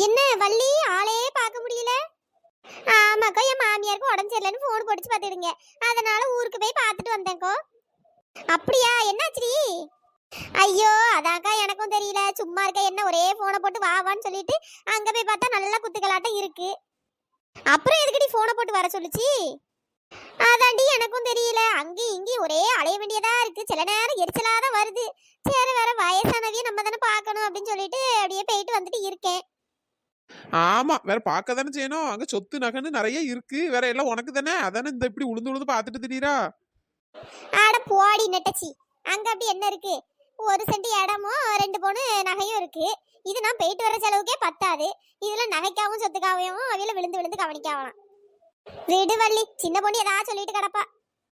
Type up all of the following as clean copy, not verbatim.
என்ன வள்ளி, ஆளே பார்க்க முடியல? ஆமாக்கா, என் மாமியாருக்கு உடம்பு சரியில்லைன்னு ஃபோன் போட்டு பார்த்துடுங்க. அதனால ஊருக்கு போய் பார்த்துட்டு வந்தேன்க்கோ. அப்படியா, என்னாச்சுடி? ஐயோ, அதாக்கா எனக்கும் தெரியல. சும்மா இருக்க என்ன ஒரே ஃபோனை போட்டு வா வான்னு சொல்லிட்டு அங்க போய் பார்த்தா நல்லா குத்துக்கலாட்டம் இருக்கு. அப்புறம் எதுக்கடி ஃபோனை போட்டு வர சொல்லுச்சு? அதாண்டி எனக்கும் தெரியல. அங்கேயும் இங்கேயும் ஒரே அலைய வேண்டியதா இருக்கு. சில நேரம் எரிச்சலா தான் வருது. சரி, வேற வயசானவையும் நம்ம தானே பார்க்கணும் அப்படின்னு சொல்லிட்டு அப்படியே போயிட்டு வந்துட்டு இருக்கேன். ஆமா, வேற பார்க்க தானே செய்யணும். அங்க சொத்து நகைன்னு நிறைய இருக்கு. வேற எல்லாம் உனக்கு தானே. அதானே இந்த இப்படி உளுந்து உளுந்து பார்த்துட்டு திடீரா. ஆட போடி நெட்டச்சி, அங்க அப்படி என்ன இருக்கு? ஒரு சென்ட் இடமும் 2 பவுன் நகையும் இருக்கு. இது நான் போயிட்டு வர செலவுக்கே பத்தாது. இதுல நகைக்காவும் சொத்துக்காகவும் அவையில விழுந்து விழுந்து கவனிக்காவலாம். விடு வள்ளி, சின்ன பொண்ணு ஏதாவது சொல்லிட்டு கிடப்பா.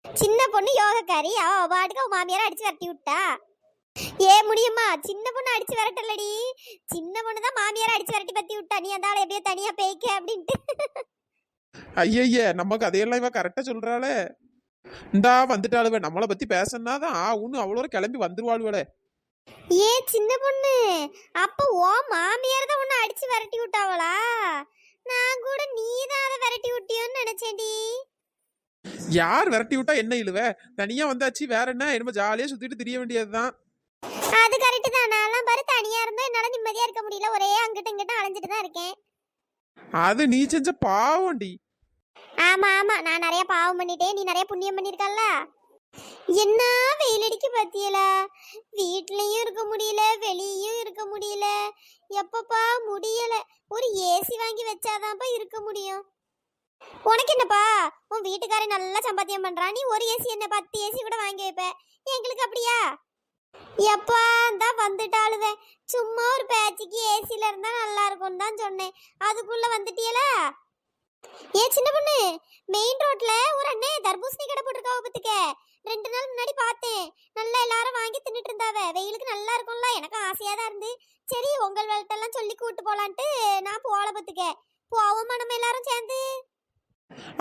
சின்ன பொண்ணு யோகக்காரி, அவ பாட்டுக்கு அவ மாமியார அடிச்சு விரட்டி விட்டா. ஏ முடியுமா, சின்ன பொண்ணு அடிச்சு விரட்டலடி. சின்ன பொண்ணு தான் மாமியார அடிச்சு விரட்டி பத்தி விட்டா. நீ அந்த ஆளை எப்படியோ தனியா பேய்க்க அப்படின்ட்டு. ஐயய்ய, நம்ம கதையெல்லாம் இவ கரெக்டா சொல்றாளே. இந்தா வந்துட்டாளுவ. நம்மளை பத்தி பேசனாதான் ஒண்ணு அவ்வளோ கிளம்பி வந்துருவாளுவல. ஏ சின்ன பொண்ணு, அப்ப ஓ மாமியார் தான் உன்னை அடிச்சு விரட்டி விட்டாவளா? நான் கூட நீ தான் அதை விரட்டி விட்டியோன்னு நினைச்சேன்டி. யார் விரட்டி விட்டா என்ன இழுவ? தனியா வந்தாச்சு, வேற என்ன? என்னமோ ஜாலியா சுத்திட்டு திரிய வேண்டியதுதான். அது கரெக்ட் தான். நான்லாம் பாரு, தனியா இருந்தா என்னால நிம்மதியா இருக்க முடியல. ஒரே அங்கிட்ட இங்கிட்ட அலைஞ்சிட்டு தான் இருக்கேன். அது நீ செஞ்ச பாவம்டி. ஆமா ஆமா, நான் நிறைய பாவம் பண்ணிட்டேன். நீ நிறைய புண்ணியம் பண்ணிருக்கல்ல. என்ன வெயில் அடிக்க பாத்தியலா? வீட்லயும் இருக்க முடியல, வெளியும் இருக்க முடியல. எப்பப்பா முடியல. ஒரு ஏசி வாங்கி வச்சாதான்ப்பா இருக்க முடியும். உனக்கு என்னப்பா, உன் வீட்டுக்காரன் நல்லா சம்பாத்தியம் பண்றான். நீ ஒரு ஏசி என்ன 10 ஏசி கூட வாங்கி வைப்ப. எங்களுக்கு அப்படியா? எப்பா தான் வந்துட்டாளுவே. சும்மா ஒரு பேச்சுக்கு ஏசில இருந்தா நல்லா இருக்கும்னு தான் சொன்னேன். அதுக்குள்ள வந்துட்டியலா? ஏ சின்ன பொண்ணு, மெயின் ரோட்ல ஒரு அண்ணே தர்பூசணி கடை போட்டிருக்காவ பத்துக்க. 2 நாள் முன்னாடி பார்த்தேன். நல்லா எல்லாரும் வாங்கி தின்னுட்டு இருந்தாவ. வெயிலுக்கு நல்லா இருக்கும்ல. எனக்கு ஆசையா தான் இருந்து, சரி உங்கள் வேலைட்டெல்லாம் சொல்லி கூட்டு போலான்ட்டு நான் போல பத்துக்க. போவோமா நம்ம எல்லாரும் சேர்ந்து?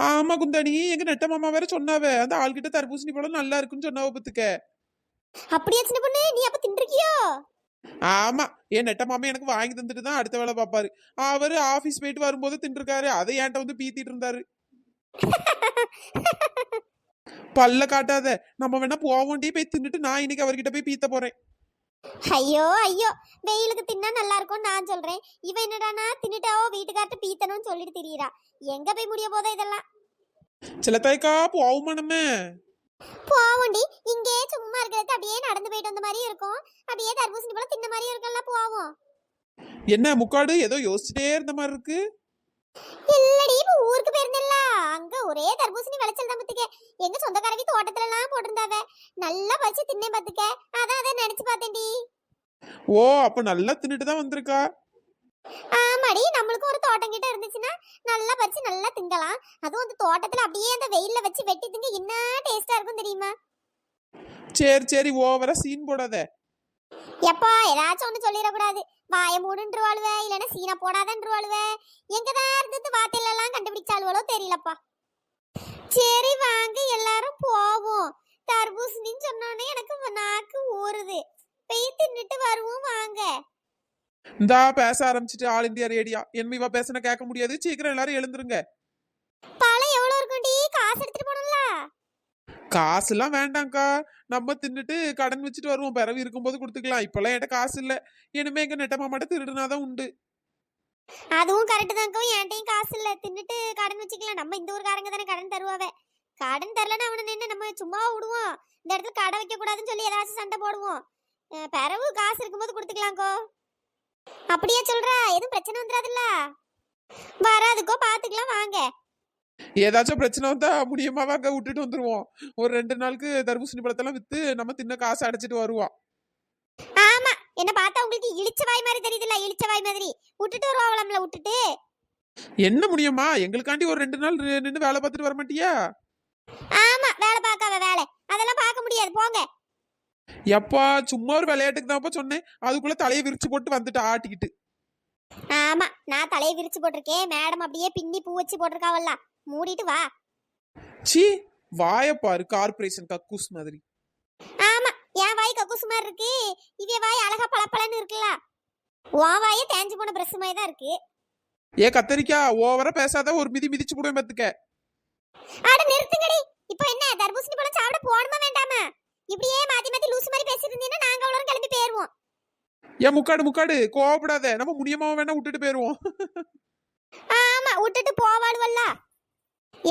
ஆமா குந்தாணி, எங்க நெட்ட மாமா வேற சொன்னாவ அந்த ஆள்கிட்ட தர்பூசணி பழம் நல்லா இருக்குன்னு சொன்னாவ பத்துக்க. அப்படியே சின்ன பொண்ணு, நீ அப்ப தின்றுக்கியோ? ஆமா, என் நெட்ட மாமா எனக்கு வாங்கி தந்துட்டு தான் அடுத்த வேலை பாப்பாரு. அவரு ஆபீஸ் போயிட்டு வரும்போது தின்றுருக்காரு. அதை என்கிட்ட வந்து பீத்திட்டு இருந்தாரு. பல்ல காட்டாத. நம்ம வேணா போவோண்டி போய் தின்னுட்டு நான் இன்னைக்கு அவர்கிட்ட போய் பீத்த போறேன். ஐயோ ஐயோ, வெயிலுக்கு தின்னா நல்லா இருக்கும்னு நான் சொல்றேன். இவ என்னடானா தின்னுட்டாவோ வீட்டுக்கார்ட்ட பீத்தணும்னு சொல்லிட்டு திரியறா. எங்க போய் முடிய போதோ இதெல்லாம்? சிலத்தாய்க்கா போவோமா நம்ம? போவோண்டி. இங்கே சும்மா இருக்கிறதுக்கு அப்படியே நடந்து போயிட்டு வந்த மாதிரி இருக்கும். அப்படியே தர்பூசணி பழம் தின்ன மாதிரி இருக்கும்ல, போவோம். என்ன முக்காடு ஏதோ யோசிச்சுட்டே இருந்த மாதிரி இருக்கு? இல்லடி, இப்ப ஊருக்கு போயிருந்தல்ல, அங்க ஒரே தர்பூசணி விளைச்சல் தான் பத்துக்க. எங்க சொந்தக்காரவி தோட்டத்துல எல்லாம் போட்டிருந்தாவ. நல்லா பறிச்சு தின்னே பத்துக்க. அதான் அதை நினைச்சு பார்த்தேன்டி. ஓ, அப்ப நல்லா தின்னுட்டு தான் வந்திருக்கா. ஆமாடி, நம்மளுக்கும் ஒரு தோட்டம் கிட்ட இருந்துச்சுன்னா நல்லா பறிச்சு நல்லா திங்கலாம். அதுவும் அந்த தோட்டத்துல அப்படியே அந்த வெயில்ல வச்சு வெட்டி திங்க என்ன டேஸ்டா இருக்கும் தெரியுமா? சரி சரி, ஓவரா சீன் போடாத. எப்பா ஏதாச்சும் ஒண்ணு சொல்லிடக்கூடாது. வாய மூடுன்றுவாளுவ, இல்லைன்னா சீனா போடாதன்றுவாளுவ. எங்கதான் இருந்து வார்த்தையில எல்லாம் கண்டுபிடிச்சாளுவளோ தெரியலப்பா. சரி வாங்க எல்லாரும் போவோம். தர்பூசணின்னு சொன்னோன்னே எனக்கு நாக்கு ஊறுது. போய் தின்னுட்டு வருவோம் வாங்க. இந்தா பேச ஆரம்பிச்சுட்டு ஆல் இந்தியா ரேடியா. என்ன இவ பேசின கேட்க முடியாது. சீக்கிரம் எல்லாரும் எழுந்துருங்க. பழம் எவ்வளவு இருக்கும்டி? காசு எடுத்துட்டு போனோம்ல. காசுலாம் வேண்டாம்க்கா. நம்ம தின்னுட்டு கடன் வச்சுட்டு வருவோம். பிறகு இருக்கும்போது கொடுத்துக்கலாம். இப்பெல்லாம் என்கிட்ட காசு இல்ல. இனிமே எங்க நெட்ட மாமாட்ட திருடுனாதான் உண்டு. அதுவும் கரெக்ட் தான்க்கோ. என்கிட்டயும் காசு இல்ல. தின்னுட்டு கடன் வச்சுக்கலாம். நம்ம இந்த ஊருக்காரங்க தானே கடன் தருவாவே. கடன் தரலன்னா அவனை நின்று நம்ம சும்மா விடுவோம்? இந்த இடத்துல கடை வைக்க கூடாதுன்னு சொல்லி ஏதாச்சும் சண்டை போடுவோம். பிறகு காசு இருக்கும்போது கொடுத்துக்கலாம்க்கோ. அப்படியே சொல்ற? எதுவும் பிரச்சனை வந்துடாதுல்ல? வராதுக்கோ, பாத்துக்கலாம் வாங்க. ஏதாச்சும் பிரச்சனை வந்தா முடியுமாவாங்க விட்டுட்டு வந்துருவோம். ஒரு 2 நாளுக்கு தர்பூசணி பழத்தெல்லாம் வித்து நம்ம தின்ன காசு அடைச்சிட்டு வருவோம். ஆமா, என்ன பார்த்தா உங்களுக்கு இழிச்ச வாய் மாதிரி தெரியுதுல்ல? இழிச்ச வாய் மாதிரி விட்டுட்டு வருவாங்களாம்ல. விட்டுட்டு என்ன முடியுமா? எங்களுக்காண்டி ஒரு 2 நாள் நின்று வேலை பார்த்துட்டு வர மாட்டியா? ஆமா, வேலை பார்க்காத வேலை அதெல்லாம் பார்க்க முடியாது, போங்க. எப்பா சும்மா ஒரு விளையாட்டுக்கு தான்ப்பா சொன்னேன். அதுக்குள்ள தலையை விரிச்சு போட்டு வந்துட்டு ஆட்டிக்கிட்டு. ஆமா, நான் தலையை விரிச்சு போட்டிருக்கேன். மேடம் அப்படியே பின்னி பூ வச்சு போட்டிருக்காவல்ல. மூடிட்டு வா. சீ, வாயப்பாரு கார்பரேஷன் கக்கூஸ் மாதிரி. ஆமா, என் வாய் கக்கூசு மாதிரி இருக்கு. இவ வாய் அழகா பளபளன்னு இருக்குல்ல. உன் வாயே தேஞ்சு போன பிரஸ் மாதிரி தான் இருக்கு. ஏ கத்தரிக்கா ஓவரா பேசாத, ஒரு மிதி மிதிச்சு போடுவேன் பாத்துக்க. அட நிறுத்துங்கடி. இப்போ என்ன தர்பூசணி பழம் சாப்பிட போணுமா வேண்டாமா? இப்படியே மாத்தி மாத்தி லூசு மாதிரி பேசிட்டு இருந்தீங்கன்னா நாங்க அவ்வளோ கிளம்பி போயிருவோம். ஏன் முக்காடு கோவப்படாத, நம்ம முடியமாவ வேணா விட்டுட்டு போயிருவோம். ஆமா விட்டுட்டு போவாளுவல்ல.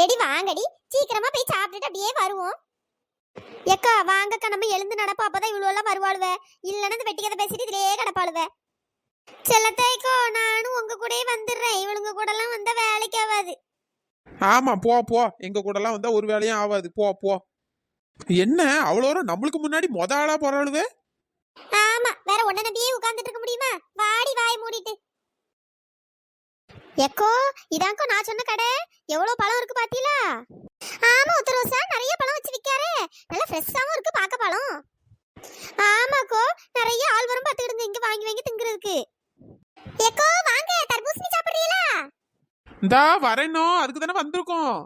எடி வாங்கடி, சீக்கிரமா போய் சாப்பிட்டுட்டு அப்படியே வருவோம். எக்கா வாங்கக்கா, நம்ம எழுந்து நடப்போம், அப்பதான் இவ்வளவு வருவாளுவ. இல்லைன்னா இந்த வெட்டிக்கதை பேசிட்டு இதுலயே கிடப்பாளுவ. செல்லத்தாய்க்கோ நானும் உங்க கூடயே வந்துடுறேன். இவளுங்க கூட எல்லாம் வந்தா வேலைக்கு ஆகாது. ஆமா போ போ, எங்க கூட எல்லாம் வந்தா ஒரு வேலையும் ஆகாது, போ போ. என்ன அவ்வளோ நம்மளுக்கு முன்னாடி மொத ஆளா போறாளுவே? ஆமா, வேற ஒன்ன நம்பியே உட்கார்ந்துட்டு இருக்க முடியுமா? வாடி வாய் மூடிட்டு. எக்கோ இதாங்கோ நான் சொன்ன கடை. எவ்வளவு பழம் இருக்கு பாத்தீங்களா? ஆமா உத்தரவுசா, நிறைய பழம் வச்சு விக்காரு. நல்லா ஃப்ரெஷ்ஷாவும் இருக்கு பாக்க பழம். ஆமாக்கோ, நிறைய ஆள் வரும் பாத்துக்கிடுங்க இங்க வாங்கி வாங்கி திங்கிறதுக்கு. எக்கோ வாங்க, தர்பூசணி சாப்பிடுறீங்களா? இந்தா வரேனோ, அதுக்கு தானே வந்திருக்கோம்.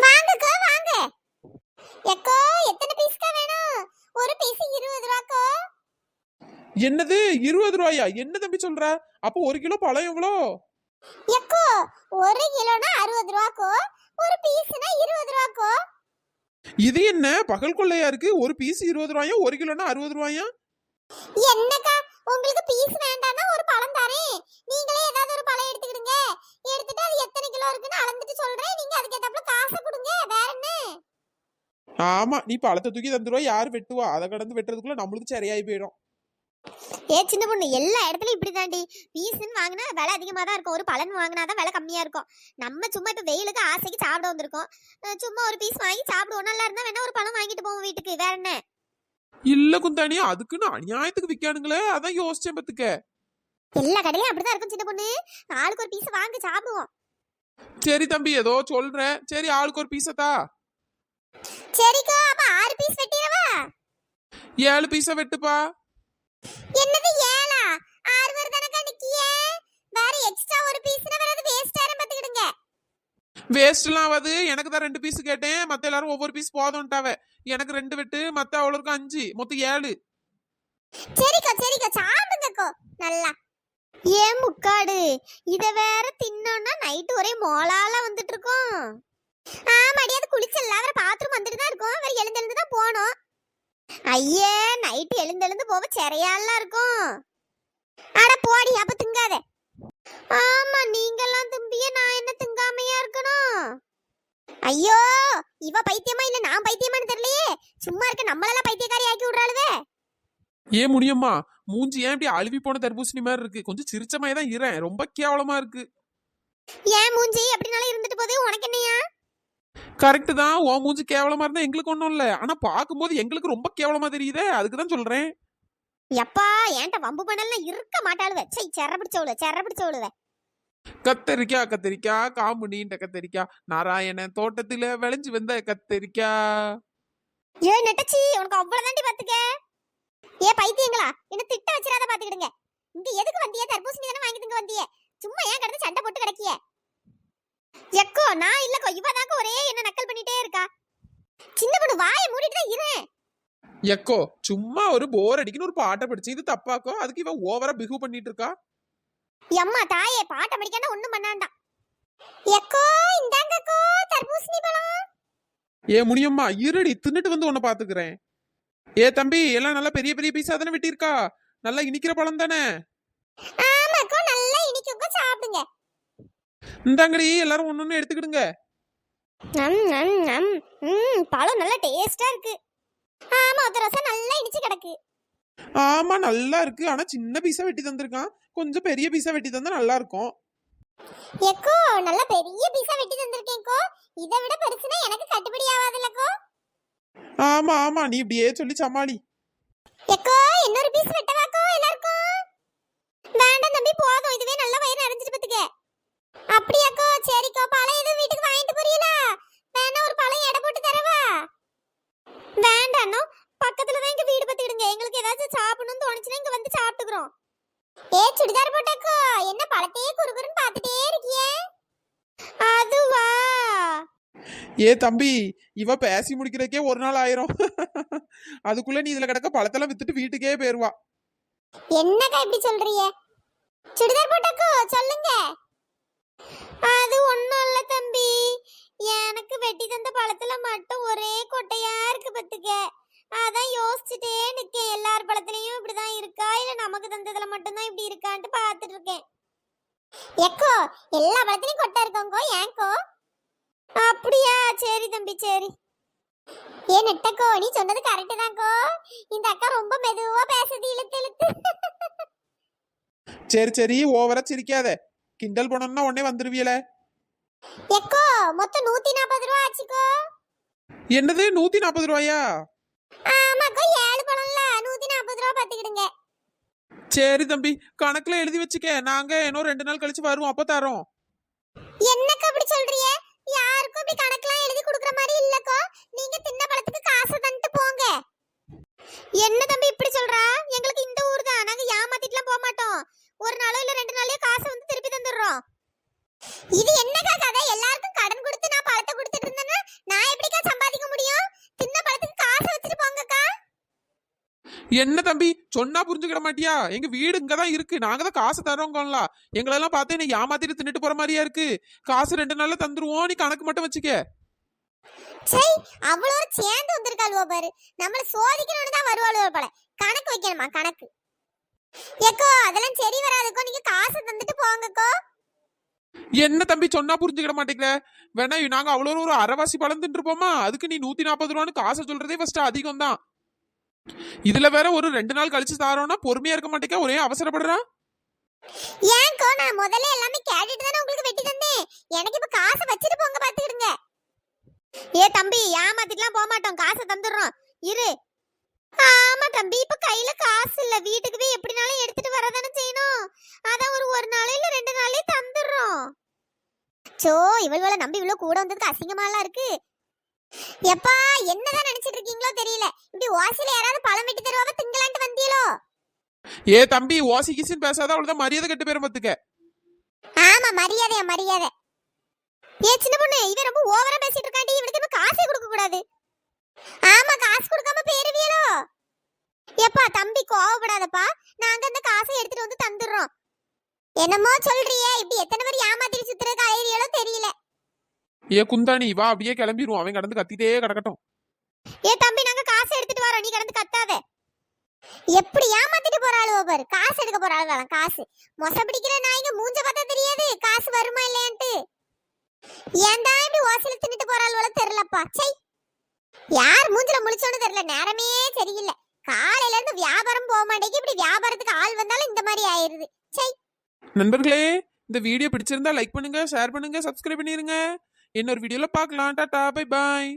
வாங்கக்கோ வாங்க. எக்கோ எத்தனை பீஸ்க்கா வேணும்? ஒரு பீஸ் 20 ரூபாக்கோ. என்னது 20 ரூபாயா? என்ன தம்பி சொல்ற? அப்போ 1 கிலோ பழம் எவ்வளோ? எக்கோ 1 கிலோனா 60 ரூபாக்கோ, ஒரு பீஸ்னா 20 ரூபாக்கோ. இது என்ன பகல் கொள்ளையா இருக்கு? ஒரு பீஸ் 20 ரூபாயா, 1 கிலோனா 60 ரூபாயா? என்னக்கா உங்களுக்கு பீஸ் வேண்டாம்னா ஒரு பழம் தரேன். நீங்களே ஏதாவது ஒரு பழம் எடுத்துக்கிடுங்க. எடுத்துட்டு அது எத்தனை கிலோ இருக்குன்னு அளந்துட்டு சொல்றேன். நீங்க அதுக்கு ஏத்தாப்புல காசை கொடுங்க. வேற என்ன? ஆமா, நீ பழத்தை தூக்கி தந்துருவா, யாரு வெட்டுவா? அதை கடந்து வெட்டுறதுக்குள்ள நம்மளுக்கு சரியாயி போயிடும். ஏ சின்ன பொண்ணு, எல்லா இடத்துலயும் இப்படி தாண்டி. பீஸ்ன்னு வாங்கினா விலை அதிகமா தான் இருக்கும், ஒரு பழம் வாங்கினாதான் விலை கம்மியா இருக்கும். நம்ம சும்மா இப்ப வெயிலுக்கு ஆசைக்கு சாப்பிட வந்திருக்கோம். சும்மா ஒரு பீஸ் வாங்கி சாப்பிடுவோம். நல்லா இருந்தா வேணா ஒரு பழம் வாங்கிட்டு போவோம் வீட்டுக்கு. வேற என்ன? இல்ல குந்தாணி, அதுக்குன்னு அநியாயத்துக்கு விக்கானுங்களே, அதான் யோசிச்சேன் பத்துக்க. எல்லா கடையிலும் அப்படிதான் இருக்கும் சின்ன பொண்ணு. ஆளுக்கு ஒரு பீஸ் வாங்கி சாப்பிடுவோம். சரி தம்பி, ஏதோ சொல்றேன். சரி ஆளுக்கு ஒரு பீஸத்தா. சரிக்கா, அப்ப 6 பீஸ் வெட்டிடவா? 7 பீஸ வெட்டுப்பா. என்னது 7ஆ? 6 வருதானக்கா நிக்கியே. வேற எக்ஸ்ட்ரா ஒரு பீஸ்னா வேற அது வேஸ்ட் ஆயிரும் பாத்துக்கிடுங்க. வேஸ்ட்லாம் ஆகாது, எனக்கு தான் 2 பீஸ் கேட்டேன். மத்த எல்லாரும் ஒவ்வொரு பீஸ் போதும்ட்டாவ. எனக்கு 2 வெட்டு, மத்த அவளுக்கு 5, மொத்தம் 7. சரிக்கா சரிக்கா, சாப்பிடுங்கக்கோ நல்லா. ஏன் முக்காடு, இத வேற தின்னோம்னா நைட்டு ஒரே மோளால வந்துட்டு இருக்கோம். ஆமாடி, அது குளிச்சல்ல, வேற பாத்ரூம் வந்துட்டு தான் இருக்கும். வேற எழுந்து தான் போனோம். ஐயே, நைட்டு எழுந்து போக சரியாலாம் இருக்கும். அட போடி, அப்ப திங்காத. ஆமா, நீங்கெல்லாம் தும்பிய நான் என்ன திங்காமையா இருக்கணும்? ஐயோ, இவ பைத்தியமா இல்ல நான் பைத்தியமான்னு தெரியலையே. சும்மா இருக்க நம்மளெல்லாம் பைத்தியக்காரி ஆக்கி விடுறாளுவே. ஏன் முடியுமா? மூஞ்சி ஏன் இப்படி அழுவி போன தர்பூசணி மாதிரி இருக்கு? கொஞ்சம் சிரிச்ச மாதிரி தான் இரேன், ரொம்ப கேவலமா இருக்கு. ஏன் மூஞ்சி அப்படினாலும் இருந்துட்டு போதே, உனக்கு என்னையா? கரெக்ட் தான், ஓ மூஞ்சி கேவலமா இருந்தா எங்களுக்கு ஒண்ணும் இல்ல. ஆனா பாக்கும்போது எங்களுக்கு ரொம்ப கேவலமா தெரியுதே, அதுக்கு தான் சொல்றேன். எப்பா ஏன்ட்ட வம்பு பண்ணலாம் இருக்க மாட்டாளுவ. சை, செர பிடிச்சவளுவ. கத்தரிக்கா கத்தரிக்கா காம்பு நீண்ட கத்தரிக்கா, நாராயண தோட்டத்துல விளைஞ்சு வந்த கத்தரிக்கா. ஏ நெட்டச்சி, உனக்கு அவ்வளவுதாண்டி பாத்துக்க. ஏ பைத்தியங்களா, என்ன திட்ட வச்சிராத பாத்துக்கிடுங்க. இங்க எதுக்கு வந்தியே? தர்பூசணி தானே வாங்கி திங்க வந்தியே. சும்மா ஏன் கிடந்து சண்டை போட்டு கிடக்கிய? எக்கோ நான் இல்லக்கோ, இவதாங்க ஒரே என்ன நக்கல் பண்ணிட்டே இருக்கா. சின்ன பொண்ணு வாயை மூடிட்டு தான் இருறேன். எக்கோ சும்மா ஒரு போர் அடிக்குன்னு ஒரு பாட்டை படிச்சு, இது தப்பாக்கோ? அதுக்கு இவன் ஓவரா பிஹேவ் பண்ணிட்டு இருக்கா. அம்மா தாயே, பாட்ட படிக்காம ஒண்ணும் பண்ணாண்டாம். எக்கோ இந்தாங்கக்கோ தர்பூசணி பழம். ஏ முடியுமா, இருடி தின்னுட்டு வந்து உன்னை பாத்துக்கிறேன். ஏ தம்பி, எல்லாம் நல்லா பெரிய பெரிய பீஸா தானே வெட்டியிருக்கா? நல்லா இனிக்கிற பழம் தானே? ஆமாக்கோ, நல்லா இனிக்குக்கோ, சாப்பிடுங்க. இந்தாங்கடி, எல்லாரும் ஒன்னொன்னு எடுத்துக்கிடுங்க. பழம் நல்லா டேஸ்டா இருக்கு. ஆமா, ஒரு ரசம் நல்லா இனிச்சு கிடக்கு. ஆமா நல்லா இருக்கு, ஆனா சின்ன பீஸா வெட்டி தந்திருக்கான். கொஞ்சம் பெரிய பீஸா வெட்டி தந்தா நல்லா இருக்கும். எக்கோ நல்ல பெரிய பீஸா வெட்டி தந்திருக்கேன்க்கோ. இதை விட பெருசுனா எனக்கு கட்டுப்படி ஆகாதுல்லக்கோ. ஆமா ஆமா, நீ இப்படியே சொல்லி சமாளி. எக்கோ இன்னொரு பீஸ் வெட்டவாக்கோ எல்லாருக்கும்? வேண்டாம் தம்பி, போதும். இதுவே நல்ல வயிறு நிறைஞ்சிட்டு பத்துக்க. அப்படியாக்கோ? சரிக்கோ. பழம் எதுவும் வீட்டுக்கு வாங்கிட்டு போறீங்களா? வேணா ஒரு பழம் எடை போட்டு தரவா? வேண்டாம், பக்கத்துல தான் எங்க வீடு பத்திடுங்க. எங்களுக்கு ஏதாச்சும் சாப்பிடணும்னு தோணுச்சுன்னா இங்க வந்து சாப்பிட்டுக்கிறோம். ஏ சுடிதார் போட்டக்கோ, என்ன பழத்தையே குறுகுறுன்னு பார்த்துட்டே இருக்கியே? அதுவா? ஏ தம்பி, இவ பேசி முடிக்கிறதுக்கே ஒரு நாள் ஆயிரும். அதுக்குள்ள நீ இதுல கிடக்க பழத்தெல்லாம் வித்துட்டு வீட்டுக்கே போயிருவா. என்னக்கா இப்படி சொல்றீங்க? சுடிதார் போட்டக்கோ சொல்லுங்க. அது ஒண்ணும் இல்ல தம்பி, எனக்கு வெட்டி தந்த பழத்துல மட்டும் ஒரே கொட்டையா இருக்கு பத்துக்க. அதான் யோசிச்சுட்டே நிக்கேன், எல்லார் பழத்துலயும் இப்படிதான் இருக்கா இல்ல நமக்கு தந்ததுல மட்டும்தான் இப்படி இருக்கான்ட்டு பாத்துட்டு இருக்கேன். எக்கோ எல்லா பழத்துலயும் கொட்டை இருக்கோங்கோ, ஏங்கோ? அப்படியா, சரி தம்பி சரி. ஏன் நெட்டக்கோ, நீ சொன்னது கரெக்ட் தான்கோ. இந்த அக்கா ரொம்ப மெதுவா பேசுது, இழுத்து இழுத்து. சரி சரி, ஓவரா சிரிக்காத. கிண்டல் பண்ணணும்னா உடனே வந்துருவியல. எக்கோ மொத்தம் 140 ரூபா ஆச்சுக்கோ. என்னது 140 ரூபாயா? ஆமாக்கோ, 7 பழம்ல 140 ரூபா பாத்துக்கிடுங்க. சரி தம்பி, கணக்குல எழுதி வச்சுக்க. நாங்க இன்னும் 2 நாள் கழிச்சு வருவோம், அப்ப தரோம். என்னக்கா அப்படி சொல்றீங்க? யாருக்கும் இப்படி கணக்கெல்லாம் எழுதி கொடுக்குற மாதிரி இல்லக்கோ. நீங்க தின்ன பழத்துக்கு காசு தந்துட்டு போங்க. என்ன தம்பி இப்படி சொல்றா? எங்களுக்கு இந்த ஊர் தான், நாங்க ஏமாத்திட்டுலாம் போக மாட்டோம். ஒரு நாளோ இல்ல 2 நாளையோ காசை வந்து திருப்பி தந்துடுறோம். இது என்னக்கா கதை? எல்லாருக்கும் கடன் கொடுத்து நான் பழத்தை கொடுத்துட்டு இருந்தேன்னா நான் எப்படிக்கா சம்பாதிக்க முடியும்? தின்ன பழத்துக்கு காசை வச்சுட்டு போங்கக்கா. என்ன தம்பி சொன்னா புரிஞ்சுக்கிட மாட்டியா? எங்க வீடு இங்கதான் இருக்கு, நாங்க தான் காசு தரோங்கல்ல. எங்களெல்லாம் பார்த்து என்ன ஏமாத்திட்டு தின்னுட்டு போற மாதிரியா இருக்கு? காசு 2 நாள்ல தந்துருவோம், நீ கணக்கு மட்டும் வச்சுக்க. சரி, அவ்வளோ சேர்ந்து வந்திருக்காளுவோ பாரு. நம்மள சோதிக்கணும்னு தான் வருவாளுவோ போல. கணக்கு வைக்கணுமா கணக்கு? ஏக்கோ அதெல்லாம் சரி வராதுக்கோ, நீங்க காசு தந்துட்டு போங்கக்கோ. என்ன தம்பி சொன்னா புரிஞ்சுக்கிட மாட்டேங்கிற? வேணா நாங்க அவ்வளோ ஒரு அரைவாசி பழம் தின்றுப்போமா? அதுக்கு நீ 140 ரூபான்னு காசை சொல்றதே ஃபர்ஸ்ட் அதிகம் தான். இதுல வேற ஒரு 2 நாள் கழிச்சு தாரோம்னா பொறுமையா இருக்க மாட்டேங்க, ஒரே அவசரப்படுறா. ஏன்கோ, நான் முதல்ல எல்லாமே கேட்டுட்டு தானே உங்களுக்கு வெட்டி தந்தேன். எனக்கு இப்ப காசை வச்சுட்டு போங்க, பாத்துக்கிடுங்க. ஏ தம்பி, ஏமாத்திட்டுலாம் போக மாட்டோம், காசை தந்துடுறோம் இரு. ஆமா தம்பி, இப்ப கையில காசு இல்ல, வீட்டுக்கு போய் எப்படினாலும் எடுத்துட்டு வரதானே செய்யணும். அதான் ஒரு நாளோ இல்ல 2 நாளே தந்துடுறோம். சோ, இவளோட நம்பி இவ்வளவு கூட வந்ததுக்கு அசிங்கமாலாம் இருக்கு. எப்பா என்னதான் நினைச்சிட்டு இருக்கீங்களோ தெரியல. இப்படி ஓசில யாராவது பழம் வெட்டி தருவாங்க திங்கலான்ட்டு வந்தீங்களோ? ஏ தம்பி, ஓசி கிசின்னு பேசாத, அவ்வளவுதான் மரியாதை கெட்டு பேரும் பத்துக்க. ஆமா, மரியாதையா மரியாதை. ஏ சின்ன பொண்ணு, இவன் ரொம்ப ஓவரா பேசிட்டு இருக்காண்டி, இவனுக்கு நம்ம காசே கொடுக்க கூடாது. ஆமா, காசு கொடுக்காம பேருவியலோ? எப்பா தம்பி கோவப்படாதப்பா, நாங்க அந்த காசை எடுத்துட்டு வந்து தந்துடுறோம். என்னமோ சொல்றியே, இப்படி எத்தனை பேர் ஏமாத்திட்டு சுத்துற காயிரியலோ தெரியல. ஏ குந்தாணி வா, அப்படியே கிளம்பிடுவோம், அவன் கடந்து கத்திட்டே கிடக்கட்டும். ஏ தம்பி, நாங்க காசை எடுத்துட்டு வரோம், நீ கடந்து கத்தாத. எப்படி ஏமாத்திட்டு போறாளுவோ பாரு, காசு எடுக்க போறாளுவலாம். காசு மொச பிடிக்கிற நாய்ங்க மூஞ்ச பார்த்தா தெரியாது காசு வருமா இல்லையான்ட்டு. ஏன்டா இப்படி ஓசில தின்னுட்டு போறாளுவல தெரியலப்பா. சை, யார் மூஞ்சில முழிச்சோன்னு தெரியல, நேரமே சரியில்லை. காலையில இருந்து வியாபாரம் போக மாட்டேங்குது, இப்படி வியாபாரத்துக்கு ஆள் வந்தாலும் இந்த மாதிரி ஆயிருது. சை. நண்பர்களே, இந்த வீடியோ பிடிச்சிருந்தா லைக் பண்ணுங்க, ஷேர் பண்ணுங்க, சப்ஸ்கிரைப் பண்ணிருங்க. இன்னொரு வீடியோல பார்க்கலாம். Tata, bye bye.